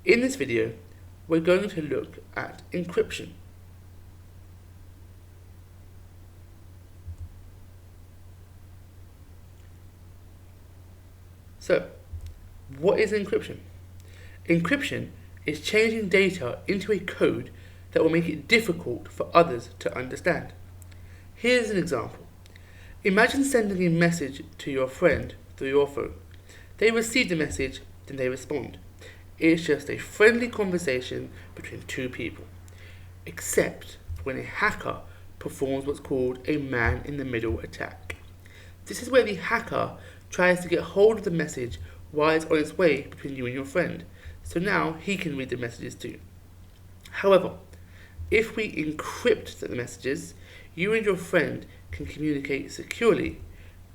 In this video, we're going to look at encryption. So, what is encryption? Encryption is changing data into a code that will make it difficult for others to understand. Here's an example. Imagine sending a message to your friend through your phone. They receive the message, then they respond. It's just a friendly conversation between two people, except when a hacker performs what's called a man-in-the-middle attack. This is where the hacker tries to get hold of the message while it's on its way between you and your friend, so now he can read the messages too. However, if we encrypt the messages, you and your friend can communicate securely,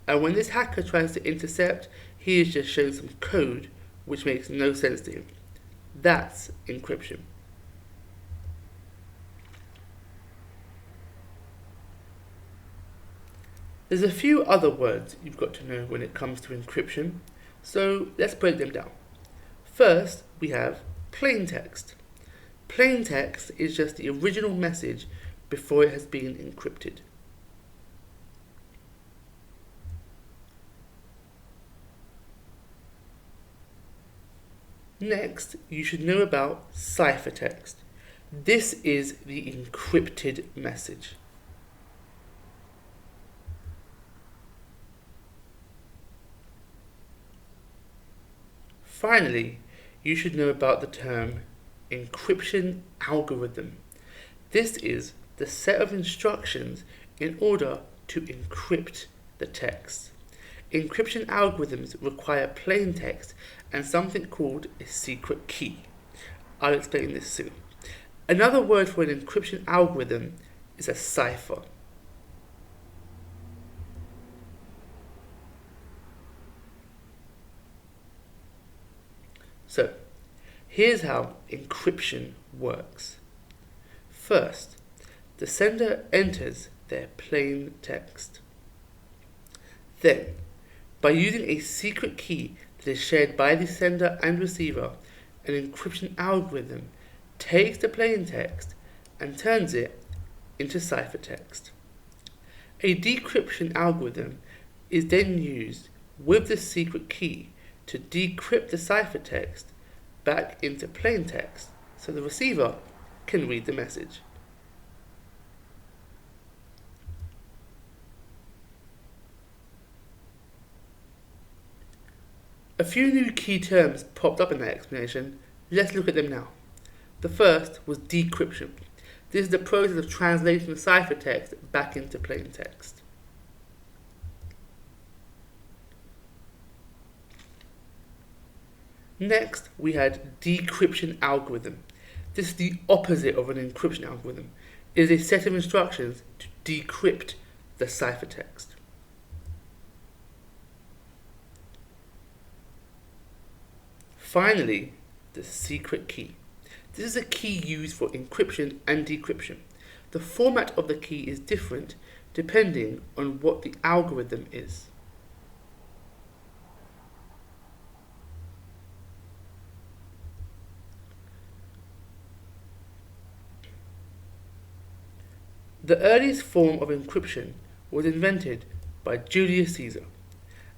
and when this hacker tries to intercept, he is just showing some code which makes no sense to him. That's encryption. There's a few other words you've got to know when it comes to encryption, so let's break them down. First, we have plain text. Plain text is just the original message before it has been encrypted. Next, you should know about ciphertext. This is the encrypted message. Finally, you should know about the term encryption algorithm. This is the set of instructions in order to encrypt the text. Encryption algorithms require plain text and something called a secret key. I'll explain this soon. Another word for an encryption algorithm is a cipher. So, here's how encryption works. First, the sender enters their plain text. Then, by using a secret key that is shared by the sender and receiver, an encryption algorithm takes the plain text and turns it into ciphertext. A decryption algorithm is then used with the secret key to decrypt the ciphertext back into plain text so the receiver can read the message. A few new key terms popped up in that explanation. Let's look at them now. The first was decryption. This is the process of translating the ciphertext back into plain text. Next, we had decryption algorithm. This is the opposite of an encryption algorithm. It is a set of instructions to decrypt the ciphertext. Finally, the secret key. This is a key used for encryption and decryption. The format of the key is different depending on what the algorithm is. The earliest form of encryption was invented by Julius Caesar.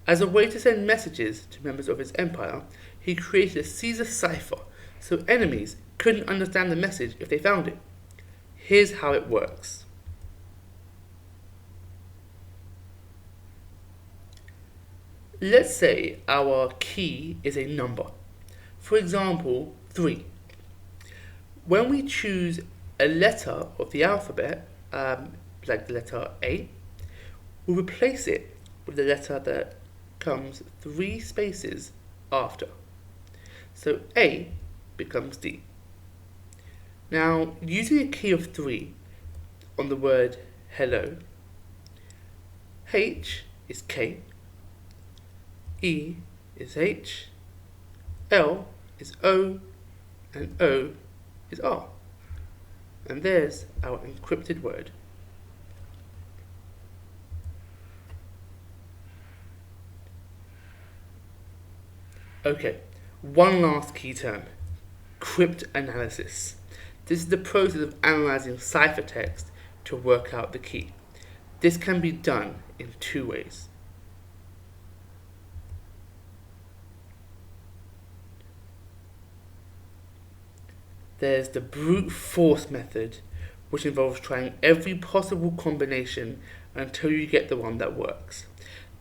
As a way to send messages to members of his empire, he created a Caesar cipher so enemies couldn't understand the message if they found it. Here's how it works. Let's say our key is a number. For example, 3. When we choose a letter of the alphabet, like the letter A, we'll replace it with the letter that comes 3 spaces after. So A becomes D. Now, using a key of 3 on the word hello, H is K, E is H, L is O, and O is R. And there's our encrypted word. Okay, one last key term, cryptanalysis. This is the process of analysing ciphertext to work out the key. This can be done in two ways. There's the brute force method, which involves trying every possible combination until you get the one that works.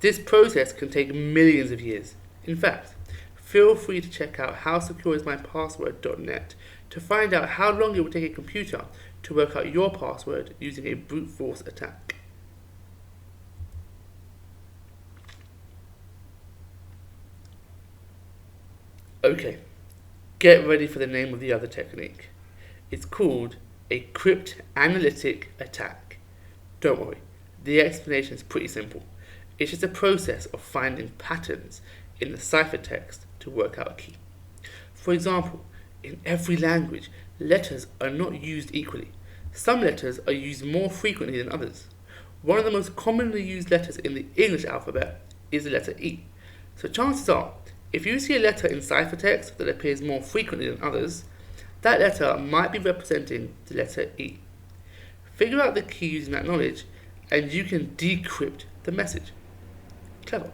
This process can take millions of years. In fact, feel free to check out howsecureismypassword.net to find out how long it would take a computer to work out your password using a brute force attack. Okay, get ready for the name of the other technique. It's called a cryptanalytic attack. Don't worry, the explanation is pretty simple. It's just a process of finding patterns in the ciphertext to work out a key. For example, in every language, letters are not used equally. Some letters are used more frequently than others. One of the most commonly used letters in the English alphabet is the letter E. So chances are, if you see a letter in ciphertext that appears more frequently than others, that letter might be representing the letter E. Figure out the key using that knowledge, and you can decrypt the message. Clever.